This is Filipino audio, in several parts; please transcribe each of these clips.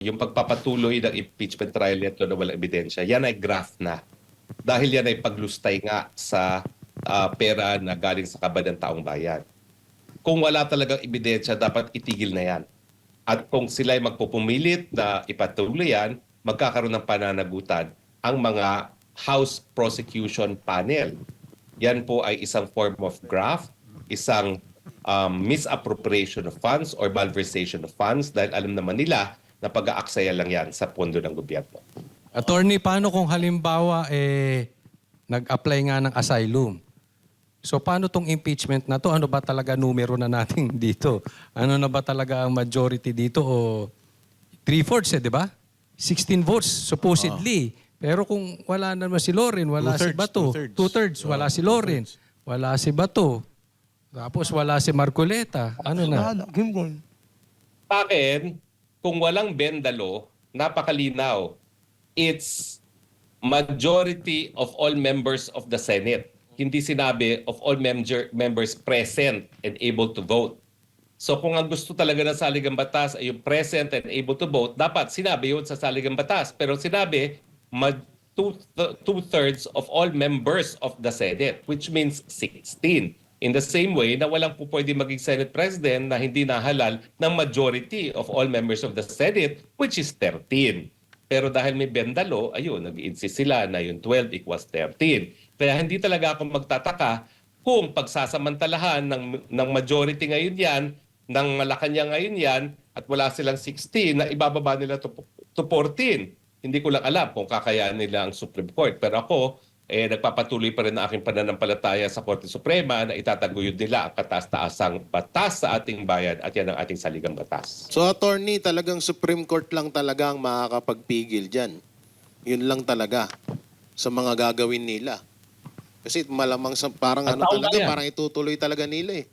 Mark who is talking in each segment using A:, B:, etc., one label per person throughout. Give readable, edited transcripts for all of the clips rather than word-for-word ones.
A: yung pagpapatuloy ng impeachment trial nito na walang ebidensya, yan ay graft na. Dahil yan ay paglustay nga sa pera na galing sa kabad ng taong bayan. Kung wala talagang ebidensya, dapat itigil na yan. At kung sila ay magpupumilit na ipatuloy yan, magkakaroon ng pananagutan ang mga House Prosecution Panel. Yan po ay isang form of graft, isang misappropriation of funds or malversation of funds dahil alam naman nila na pag-aaksaya lang yan sa pondo ng gobyerno.
B: Attorney, paano kung halimbawa nag-apply nga ng asylum? So paano tong impeachment na to? Ano ba talaga numero na natin dito? Ano na ba talaga ang majority dito? O 3/4 di ba? 16 votes supposedly. Pero kung wala naman si Loren, wala si Bato. Two-thirds, wala si Loren. Wala si Bato. Tapos wala si Marcoleta. Ano na?
A: Sa akin, kung walang bendalo, napakalinaw. It's majority of all members of the Senate. Hindi sinabi of all members present and able to vote. So kung ang gusto talaga ng saligang batas ay yung present and able to vote, dapat sinabi yun sa saligang batas. Pero sinabi, two-thirds of all members of the Senate, which means 16. In the same way na walang po pwede maging Senate President na hindi nahalal ng majority of all members of the Senate, which is 13. Pero dahil may bendalo, ayun, nag-insist sila na yung 12 equals 13. Kaya hindi talaga ako magtataka kung pagsasamantalahan ng majority ngayon yan, ng Malacanang ngayon yan, at wala silang 16, na ibababa nila to 14. Hindi ko lang alam kung kakayaan nila ang Supreme Court. Pero ako, nagpapatuloy pa rin ang aking pananampalataya sa Korte Suprema na itataguyod nila ang kataas-taasang batas sa ating bayan at yan ang ating saligang batas.
C: So, attorney, talagang Supreme Court lang talaga ang makakapagpigil dyan. Yun lang talaga sa mga gagawin nila. Kasi malamang sa parang ano talaga, parang itutuloy talaga nila eh.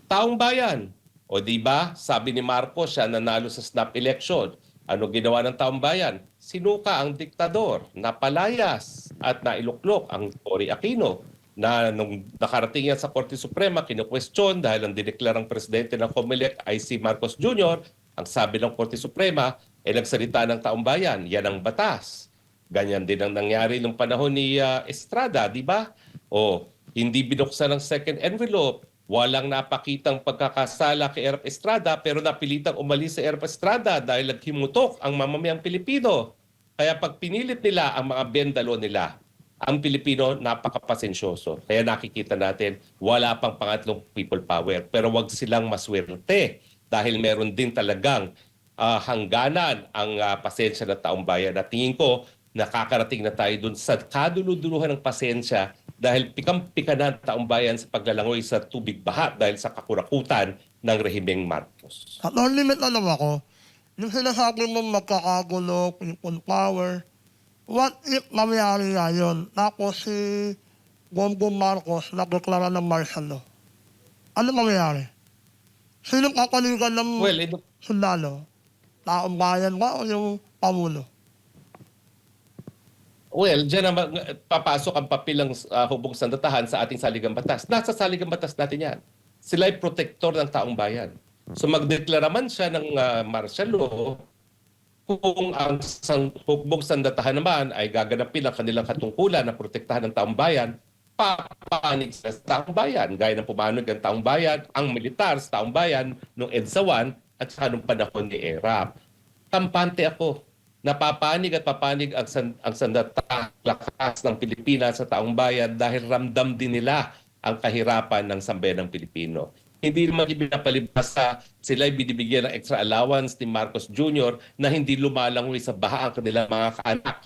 A: Taong bayan. O di ba, sabi ni Marcos siya nanalo sa snap election. Ano ginawa ng taong bayan? Sinuka ang diktador, napalayas at nailuklok ang Cory Aquino na nung nakarating yan sa Korte Suprema, kinukwestiyon dahil ang dineklarang presidente ng COMELEC ay si Marcos Jr. Ang sabi ng Korte Suprema, nagsalita ng taong bayan, yan ang batas. Ganyan din ang nangyari nung panahon ni Estrada, di ba? O hindi binuksan ng second envelope, walang napakitang pagkakasala kay Erp Estrada pero napilitang umalis sa Erp Estrada dahil naghimutok ang mamamayang Pilipino. Kaya pag pinilit nila ang mga bendalo nila, ang Pilipino napakapasensyoso. Kaya nakikita natin wala pang pangatlong people power pero wag silang maswerte dahil meron din talagang hangganan ang pasensya ng taong bayan. At tingin ko nakakarating na tayo dun sa kaduluduluhan ng pasensya dahil pikam-pika na taong bayan sa paglalangoy sa tubig baha dahil sa kakurakutan ng rehimeng Marcos.
D: At no limit na naman ako, yung sinasabi mo magkakagulo, people power, what if mangyari nga yun? Tapos si Bongbong Marcos nagdeklara ng martial law. Ano mangyari? Sino kapaligan ng sundalo? Taong bayan ba o yung Pangulo?
A: Well, dyan naman papasok ang papel ng hubog sandatahan sa ating saligang batas. Nasa saligang batas natin yan. Sila ay protector ng taong bayan. So magdeklara man siya ng martial law, kung ang hubog sandatahan naman ay gaganapin ang kanilang katungkulan na protektahan ng taong bayan, papanig sa taong bayan. Gaya ng pumanog ang taong bayan, ang militar sa taong bayan noong EDSA 1 at sa nung panahon ni ERAP. Kampante ako. Napapanig at papanig ang sandatang lakas ng Pilipinas sa taong bayan dahil ramdam din nila ang kahirapan ng sambayanang Pilipino. Hindi naman ibinapalibas sa sila ay binibigyan ng extra allowance ni Marcos Jr. na hindi lumalangoy sa baha ang kanilang mga kaanak.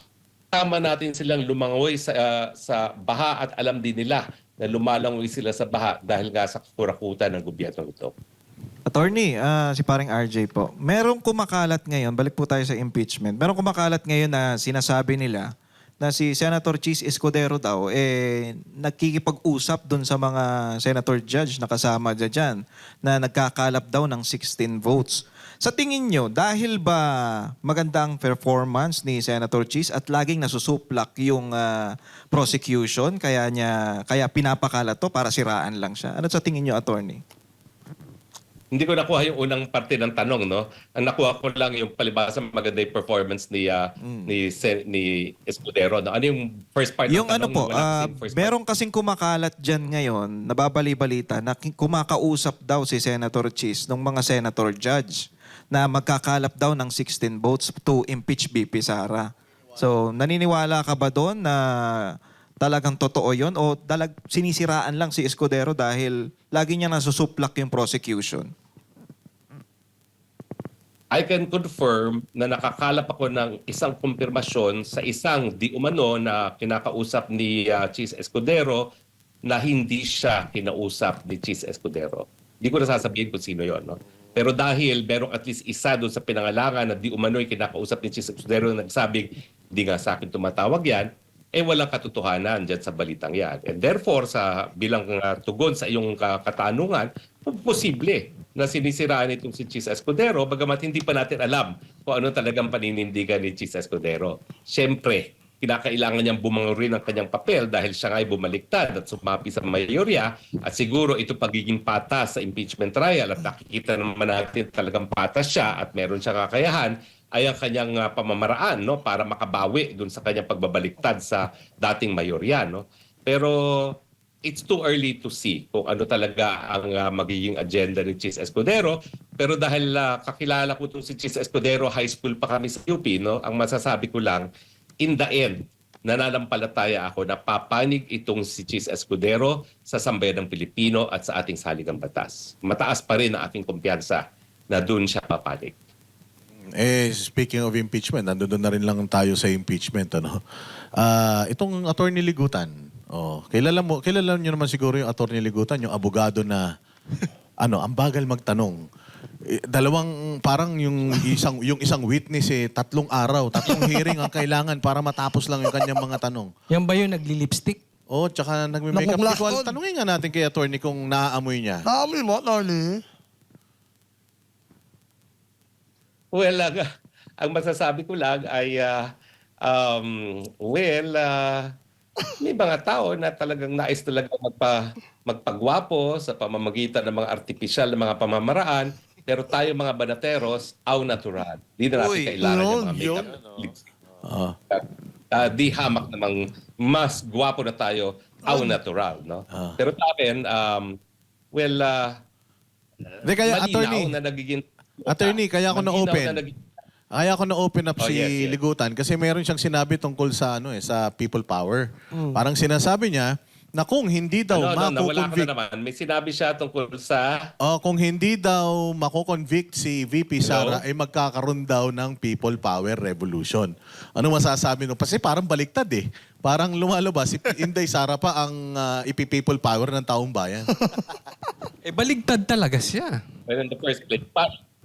A: Tama natin silang lumangoy sa baha at alam din nila na lumalangoy sila sa baha dahil nga sa kakurakutan ng gobyerno ito.
E: Attorney, si paring RJ po, merong kumakalat ngayon, balik po tayo sa impeachment, merong kumakalat ngayon na sinasabi nila na si Senator Chis Escudero daw, nagkikipag-usap dun sa mga senator judge na kasama dyan na nagkakalap daw ng 16 votes. Sa tingin nyo, dahil ba magandang performance ni Senator Chis at laging nasusuplak yung prosecution, kaya pinapakalat to para siraan lang siya? Ano sa tingin nyo, attorney?
A: Hindi ko nakuha yung unang parte ng tanong, no? Ang nakuha ko lang yung palibasa maganda yung performance ni Escudero. No? Ano yung first part
E: Yung
A: ng
E: ano
A: tanong?
E: po,
A: Wala kasing first part.
E: meron kasing kumakalat dyan ngayon, nababali-balita, na kumakausap daw si Senator Cheese ng mga senator judge na magkakalap daw ng 16 votes to impeach VP Sara. So, naniniwala ka ba doon na talagang totoo yon o sinisiraan lang si Escudero dahil lagi niya nasusuplak yung prosecution?
A: I can confirm na nakakalap ako ng isang kumpirmasyon sa isang di umano na kinakausap ni Cheese Escudero na hindi siya kinausap ni Cheese Escudero. Hindi ko nasasabihin kung sino yon, no? Pero dahil merong at least isa doon sa pinangalangan na di umano'y kinakausap ni Cheese Escudero na nagsabing, hindi nga sa akin tumatawag yan, walang katotohanan dyan sa balitang yan. And therefore, bilang tugon sa iyong katanungan, posible na sinisiraan itong si Cheese Escudero, bagamat hindi pa natin alam kung ano talagang paninindigan ni Cheese Escudero. Siyempre, kinakailangan niyang bumangon ng kanyang papel dahil siya nga ay bumaliktad at sumapi sa mayorya at siguro ito pagiging patas sa impeachment trial at nakikita naman natin talagang patas siya at meron siyang kakayahan ay ang kanyang pamamaraan, no, para makabawi dun sa kanyang pagbabaliktad sa dating mayorya, no. Pero it's too early to see kung ano talaga ang magiging agenda ni Cheese Escudero. Pero dahil kakilala ko itong si Cheese Escudero, high school pa kami sa UP, no, ang masasabi ko lang, in the end, nananampalataya ako na papanig itong si Cheese Escudero sa sambayan ng Pilipino at sa ating saligang batas. Mataas pa rin ang aking kumpiyansa na doon siya papanig.
F: Speaking of impeachment, nandoon na rin lang tayo sa impeachment, ano. Itong Attorney Ligutan. Kilala niyo naman siguro yung Attorney Ligutan, yung abogado na ang bagal magtanong. Parang yung isang witness 3 araw, 3 hearing ang kailangan para matapos lang yung kanyang mga tanong.
B: Yan ba yung nagli-lipstick?
F: Tsaka nagme-makeup.
D: Nakublash on.
F: Tanungin nga natin kay attorney kung naaamoy niya.
D: Naamoy mo, attorney?
A: Well, ang masasabi ko lang ay, may mga tao na talagang nais talaga magpagwapo sa pamamagitan ng mga artipisyal na mga pamamaraan, pero tayo mga banateros, au natural. Di na natin kailangan yung mga makeup lipstick. Di hamak namang mas gwapo na tayo, au natural. No? Pero sa akin,
F: Hindi, kaya
A: malinaw
F: attorney,
A: na nagiging...
F: kaya ako na-open up si
A: yes.
F: Ligutan kasi meron siyang sinabi tungkol sa sa people power. Parang sinasabi niya na kung hindi daw
A: nawala ka na
F: mako-convict,
A: naman. May sinabi siya tungkol sa...
F: kung hindi daw mako-convict si VP Sara ay magkakaroon daw ng people power revolution. Ano masasabi no? Kasi parang baliktad eh. Parang lumalabas si Inday Sara pa ang ipi-people power ng taong bayan.
B: Baligtad talaga siya.
A: Well, in the first place,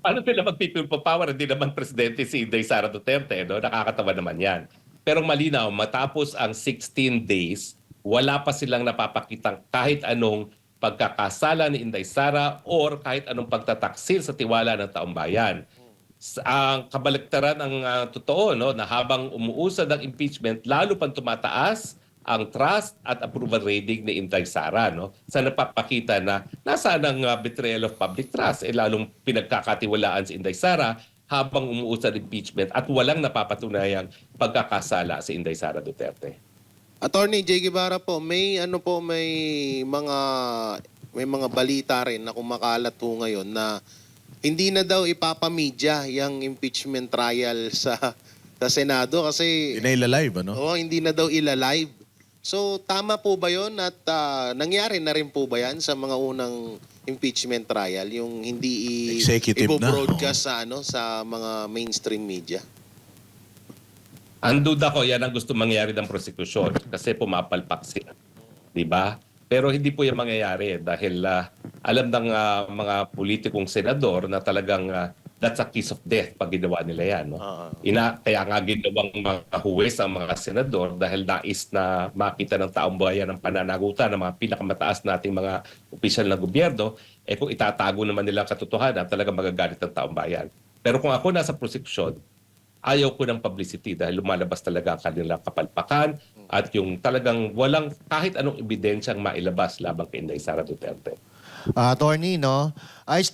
A: paano sila mag-people power? Hindi naman presidente si Inday Sara Duterte. No? Nakakatawa naman yan. Pero malinaw, matapos ang 16 days, wala pa silang napapakitang kahit anong pagkakasala ni Inday Sara or kahit anong pagtataksil sa tiwala ng taong bayan. Ang kabaliktaran ang totoo, no, na habang umuusad ang impeachment, lalo pang tumataas ang trust at approval rating ni Inday Sara, no? Sa napapakita na nasaan ang betrayal of public trust, lalong pinagkakatiwalaan si Inday Sara habang umuusad impeachment at walang napapatunayang pagkakasala si Inday Sara Duterte.
C: Attorney J. Guevara po, may mga balita rin na kumakalat po ngayon na hindi na daw ipapamedya yung impeachment trial sa Senado kasi
F: Inay-live, ano?
C: hindi na daw ila-live. So tama po ba 'yon at nangyari na rin po ba 'yan sa mga unang impeachment trial yung hindi
F: Executive na,
C: i-broadcast sa mga mainstream media?
A: Ang duda ko, yan ang gusto mangyari ng prosecution kasi pumapalpak sila. Diba? Pero hindi po yan mangyayari dahil alam ng mga politikong senador na talagang that's a kiss of death pag ginawa nila yan. No? Kaya nga ginawang mga huwes ang mga senador dahil nais na makita ng taong bayan ang pananagutan ng mga pinakamataas nating mga opisyal na gobyerno, kung itatago naman nila ang katotohanan, talagang magagalit ng taong bayan. Pero kung ako nasa prosecution, ayaw ko ng publicity dahil lumalabas talaga ang kanilang kapalpakan at yung talagang walang kahit anong ebidensyang mailabas labang kay Inday Sara Duterte.
G: Attorney, no? Is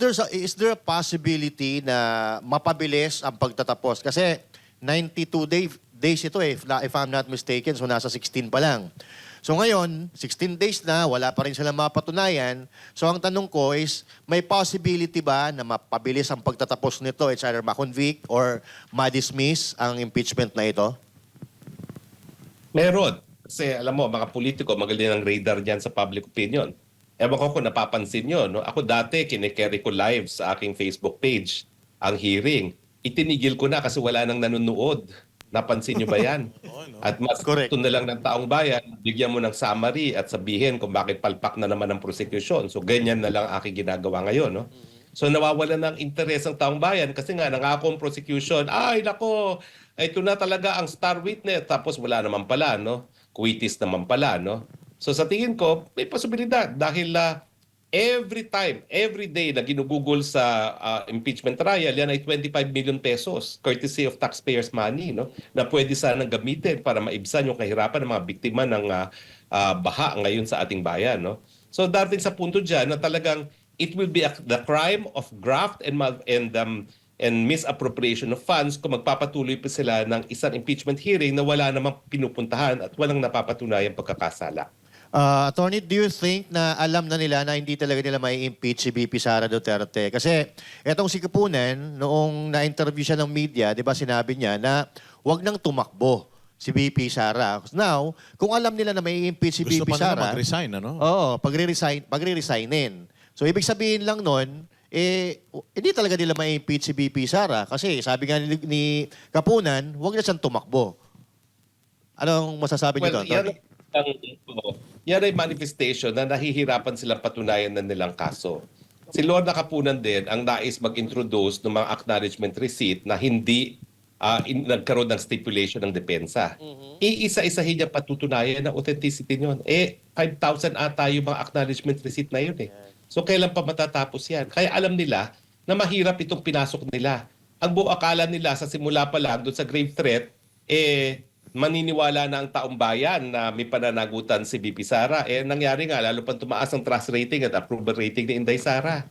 G: there a possibility na mapabilis ang pagtatapos? Kasi 92 days ito if I'm not mistaken, so nasa 16 pa lang. So ngayon, 16 days na, wala pa rin sila mapatunayan. So ang tanong ko is, may possibility ba na mapabilis ang pagtatapos nito? It's either ma-convict or ma-dismiss ang impeachment na ito?
A: Meron. Kasi alam mo, mga politiko, magaling ang radar dyan sa public opinion. Ewan ko kung napapansin nyo. No? Ako dati, kinikerry ko live sa aking Facebook page ang hearing. Itinigil ko na kasi wala nang nanonood. Napansin nyo ba yan? At mas
G: Correct.
A: gusto na lang ng taong bayan, bigyan mo ng summary at sabihin kung bakit palpak na naman ang prosecution. So ganyan na lang aking ginagawa ngayon. No? So nawawala ng interes ang taong bayan kasi nga nangako ang prosecution, ay nako, ito na talaga ang star witness. Tapos wala naman pala, no? Kuitis naman pala, no? So sa tingin ko, may posibilidad dahil every time, every day na ginugugol sa impeachment trial, yan ay 25 million pesos courtesy of taxpayers' money, no? Na pwede sanang gamitin para maibsan yung kahirapan ng mga biktima ng baha ngayon sa ating bayan, no? So darating sa punto dyan na talagang it will be the crime of graft and misappropriation of funds kung magpapatuloy pa sila ng isang impeachment hearing na wala namang pinupuntahan at walang napapatunayang pagkakasala.
G: Attorney, do you think na alam na nila na hindi talaga nila may impeach si VP Sara Duterte? Kasi etong si Kapunan, noong na-interview siya ng media, di ba sinabi niya na wag nang tumakbo si VP Sara. Now, kung alam nila na may impeach si
F: Gusto
G: VP
F: pa nila
G: Sara,
F: mag-resign, ano?
G: oo, pagre-resignin. So, ibig sabihin lang nun, hindi talaga nila may impeach si VP Sara. Kasi sabi nga ni Kapunan, wag na siyang tumakbo. Anong masasabi niyo doon?
A: Yan ay manifestation na nahihirapan silang patunayan na nilang kaso. Si Lorna Kapunan din ang nais mag-introduce ng mga acknowledgement receipt na hindi nagkaroon ng stipulation ng depensa. Iisa-isahin niya patutunayan ng authenticity niyon. 5,000 ata yung mga acknowledgement receipt na yun eh. So kailan pa matatapos yan? Kaya alam nila na mahirap itong pinasok nila. Ang buong akala nila sa simula pa lang doon sa grave threat, maniniwala na ang taong bayan na may pananagutan si VP Sara. Nangyari nga, lalo pang tumaas ang trust rating at approval rating ni Inday Sara.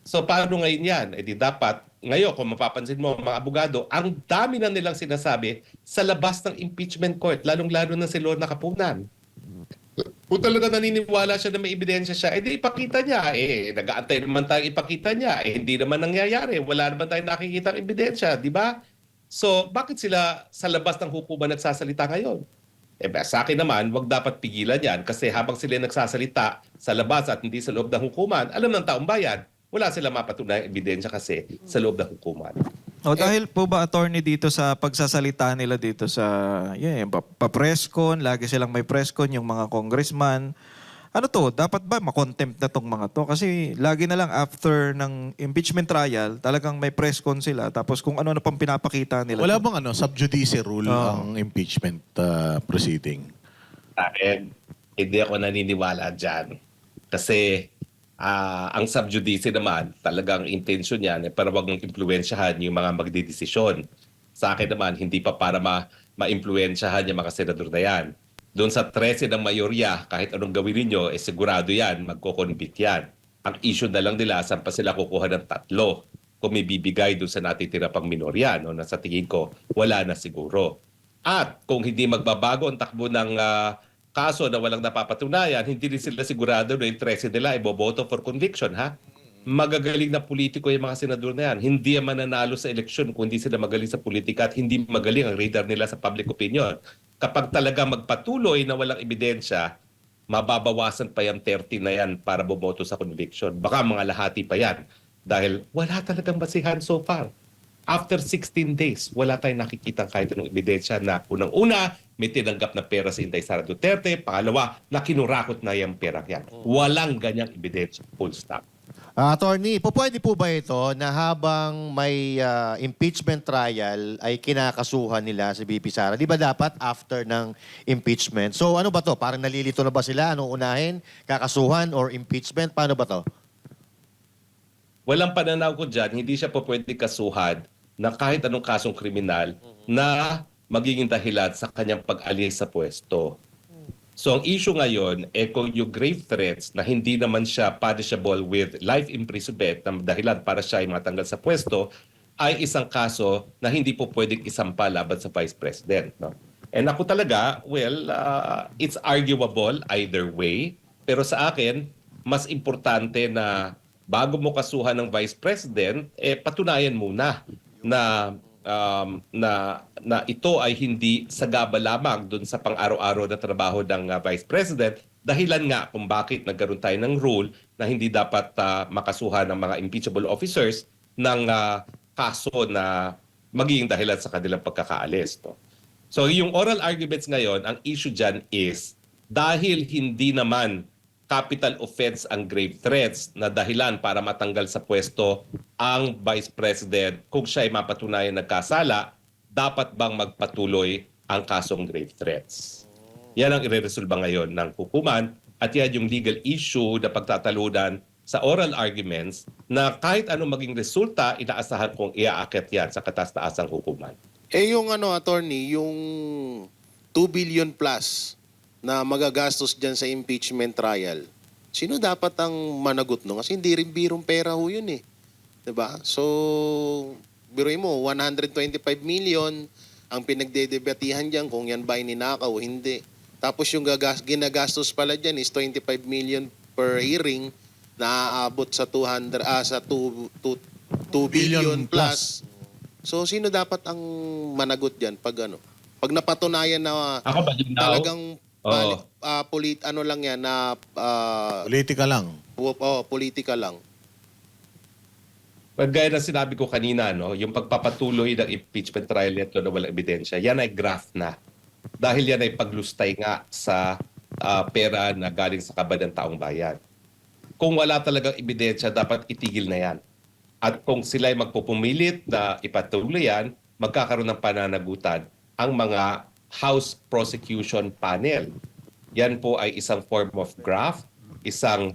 A: So paano ngayon yan? Di dapat, ngayon kung mapapansin mo mga abogado, ang dami na nilang sinasabi sa labas ng impeachment court, lalong-lalo na si Lorna Kapunan. Kung talaga naniniwala siya na may ebidensya siya, di ipakita niya. Nag-aantay naman tayong ipakita niya. Hindi naman nangyayari. Wala naman tayong nakikita ang ebidensya, di ba? So, bakit sila sa labas ng hukuman nagsasalita ngayon? Sa akin naman, wag dapat pigilan yan kasi habang sila nagsasalita sa labas at hindi sa loob ng hukuman, alam ng taong bayan, wala sila mapatunayang ebidensya kasi sa loob ng hukuman.
E: O dahil po ba, attorney, dito sa pagsasalita nila dito sa pa-presscon, lagi silang may presscon, yung mga congressman, ano to, dapat ba makontempt na tong mga to? Kasi lagi na lang after ng impeachment trial, talagang may presscon sila. Tapos kung ano na pang pinapakita nila.
F: Wala bang sub judice rule ang impeachment proceeding?
A: Sa akin, hindi ako naniniwala dyan. Kasi ang sub judice naman, talagang intention niyan para wag mong impluwensyahan yung mga magdidesisyon. Sa akin naman, hindi pa para ma-impluwensyahan yung mga senador na yan. Doon sa 13 ng mayorya, kahit anong gawin ninyo, sigurado yan, magko-convict yan. Ang issue na lang nila, saan pa sila kukuha ng 3 kung may bibigay doon sa natitira pang minorya, no, na sa tingin ko, wala na siguro. At kung hindi magbabago ang takbo ng kaso na walang napapatunayan, hindi rin sila sigurado na yung 13 nila ay boboto for conviction, ha? Magagaling na politiko yung mga senador na yan. Hindi yan mananalo sa eleksyon kung hindi sila magaling sa politika at hindi magaling ang radar nila sa public opinion. Kapag talaga magpatuloy na walang ebidensya, mababawasan pa yung 30 na yan para boboto sa conviction. Baka mga lahati pa yan. Dahil wala talagang basihan so far. After 16 days, wala tayong nakikita kahit anong ebidensya na unang-una, may tinanggap na pera si Inday Sara Duterte. Pangalawa, na kinurakot na yung pera yan. Walang ganyang ebidensya. Full stop.
G: Attorney, pwede po ba ito na habang may impeachment trial ay kinakasuhan nila si VP Sara? Di ba dapat after ng impeachment? So ano ba to? Parang nalilito na ba sila? Anong unahin? Kakasuhan or impeachment? Paano ba to?
A: Walang pananaw ko dyan, hindi siya po pwede kasuhan na kahit anong kasong kriminal na magiging dahilan sa kanyang pag-alis sa pwesto. So ang issue ngayon, kung yung grave threats na hindi naman siya punishable with life imprisonment na dahilan para siya ay matanggal sa pwesto, ay isang kaso na hindi po pwedeng isampa laban sa Vice President. No? And ako talaga, well, it's arguable either way. Pero sa akin, mas importante na bago mo kasuhan ng Vice President, patunayan muna na na ito ay hindi sagaba lamang doon sa pang-araw-araw na trabaho ng Vice President, dahilan nga kung bakit nagkaroon tayo ng rule na hindi dapat makasuhan ng mga impeachable officers ng kaso na magiging dahilan sa kanilang pagkakaalis. No? So yung oral arguments ngayon, ang issue dyan is dahil hindi naman capital offense ang grave threats na dahilan para matanggal sa pwesto ang Vice President kung siya ay mapatunayan nagkasala, dapat bang magpatuloy ang kasong grave threats? Yan ang ireresolba ngayon ng hukuman at yan yung legal issue na pagtatalunan sa oral arguments na kahit anong maging resulta, inaasahan kong iaakit yan sa kataas-taasang hukuman.
C: Yung attorney, yung 2 billion plus na magagastos dyan sa impeachment trial, sino dapat ang managot no? Kasi hindi rin birong pera ho yun eh. Diba? So, biruin mo, 125 million ang pinagdedebatihan dyan kung yan ba ninakaw o hindi. Tapos yung ginagastos pala dyan is 25 million per hearing na aabot sa 2 billion plus. So, sino dapat ang managot dyan pag pag napatunayan na
A: Ako ba din
C: talagang
A: Oo.
C: ano lang yan na
F: Politika lang.
C: politika lang.
A: Gaya na sinabi ko kanina, no, yung pagpapatuloy ng impeachment trial nito na walang ebidensya, yan ay graft na. Dahil yan ay paglustay nga sa pera na galing sa kabad ng taong bayan. Kung wala talagang ebidensya, dapat itigil na yan. At kung sila ay magpupumilit na ipatuloy yan, magkakaroon ng pananagutan ang mga House Prosecution Panel. Yan po ay isang form of graft, isang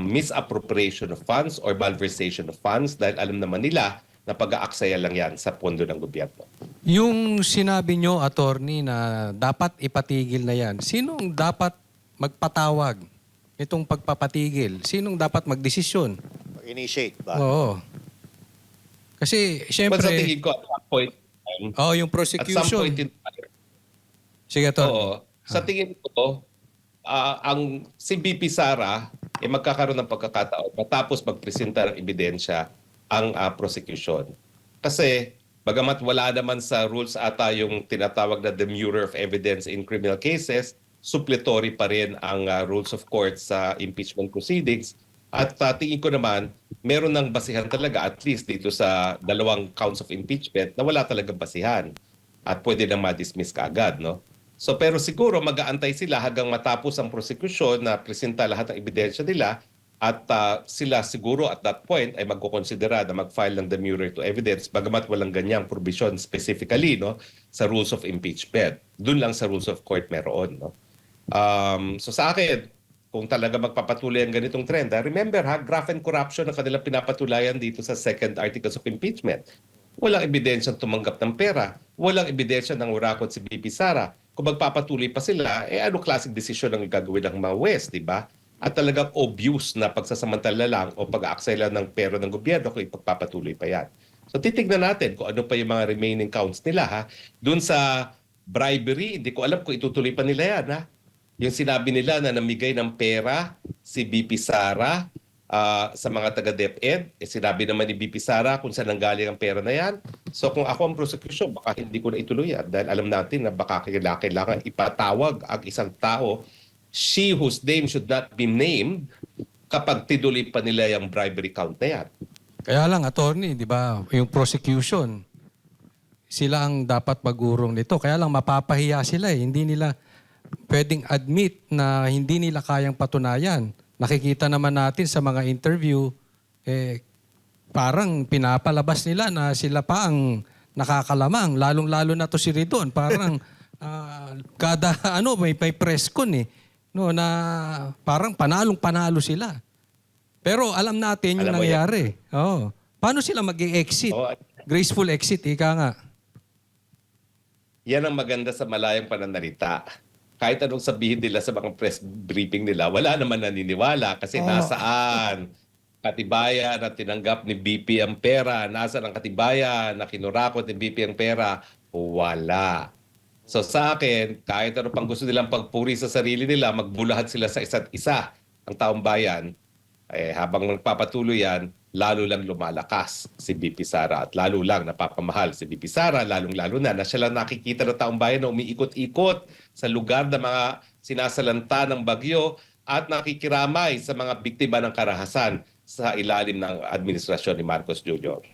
A: misappropriation of funds or malversation of funds dahil alam naman nila na pag-aaksaya lang yan sa pondo ng gobyerno.
B: Yung sinabi nyo, attorney, na dapat ipatigil na yan, sinong dapat magpatawag nitong pagpapatigil? Sinong dapat magdesisyon?
G: Initiate ba?
B: Oo. Kasi,
A: But sa
B: syempre,
A: tingin ko, at some point,
B: yung
A: at some
B: prosecution.
A: point in time,
B: Sige, attorney.
A: oo, sa tingin ko, ang si BP Sara magkakaroon ng pagkakataon matapos magpresenta ng ebidensya ang prosecution. Kasi bagamat wala naman sa rules ata yung tinatawag na demurrer of evidence in criminal cases, suppletory pa rin ang rules of court sa impeachment proceedings. At tingin ko naman, meron ng basihan talaga at least dito sa 2 counts of impeachment na wala talagang basihan at pwede nang ma-dismiss kaagad, no? So pero siguro mag-aantay sila hanggang matapos ang prosecution na presenta lahat ng ebidensya nila at sila siguro at that point ay magkukonsidera na mag-file ng demurrer to evidence bagamat walang ganyang provision specifically no sa rules of impeachment. Doon lang sa rules of court meron, no. So sa akin, kung talaga magpapatuloy ang ganitong trend, remember graft and corruption ang kanilang pinapatulayan dito sa second articles of impeachment. Walang ebidensyang tumanggap ng pera. Walang ebidensya ng urakot si BP Sara. Kung magpapatuloy pa sila, ano klaseng desisyon ang gagawin ng mga West, di ba? At talagang obvious na pagsasamantala lang o pag-aaksay lang ng pera ng gobyerno kung ipagpapatuloy pa yan. So titignan natin kung ano pa yung mga remaining counts nila. Doon sa bribery, hindi ko alam kung itutuloy pa nila yan. Yung sinabi nila na namigay ng pera si BP Sara sa mga taga-DepEd, sinabi naman ni BP Sara kung saan nanggaling ang pera na yan. So kung ako ang prosecution, baka hindi ko na ituloy yan dahil alam natin na baka kailangan ipatawag ang isang tao, she whose name should not be named, kapag tinuloy pa nila yung bribery count na yan.
B: Kaya lang, attorney, di ba, yung prosecution, sila ang dapat magurong nito. Kaya lang, mapapahiya sila eh. Hindi nila pwedeng admit na hindi nila kayang patunayan. Nakikita naman natin sa mga interview, parang pinapalabas nila na sila pa ang nakakalamang. Lalong-lalo na to si Ridon. Parang kada may press con eh. No, na parang panalong-panalo sila. Pero alam natin yung
A: Alam mo
B: nangyari. Oh. Paano sila mag-exit? Graceful exit, ika nga.
A: Yan ang maganda sa malayang pananalita. kahit anong sabihin nila sa mga press briefing nila, wala naman naniniwala kasi nasaan katibayan na tinanggap ni BP ang pera, nasaan ang katibayan na kinurakot ni BP ang pera, wala. So sa akin, kahit ano pang gusto nilang pagpuri sa sarili nila, magbulahat sila sa isa't isa, ang taong bayan, habang nagpapatuloy yan, lalo lang lumalakas si BP Sara at lalo lang napapamahal si BP Sara, lalong-lalo na siya lang nakikita ng taong bayan na umiikot-ikot sa lugar ng mga sinasalanta ng bagyo at nakikiramay sa mga biktima ng karahasan sa ilalim ng administrasyon ni Marcos Jr.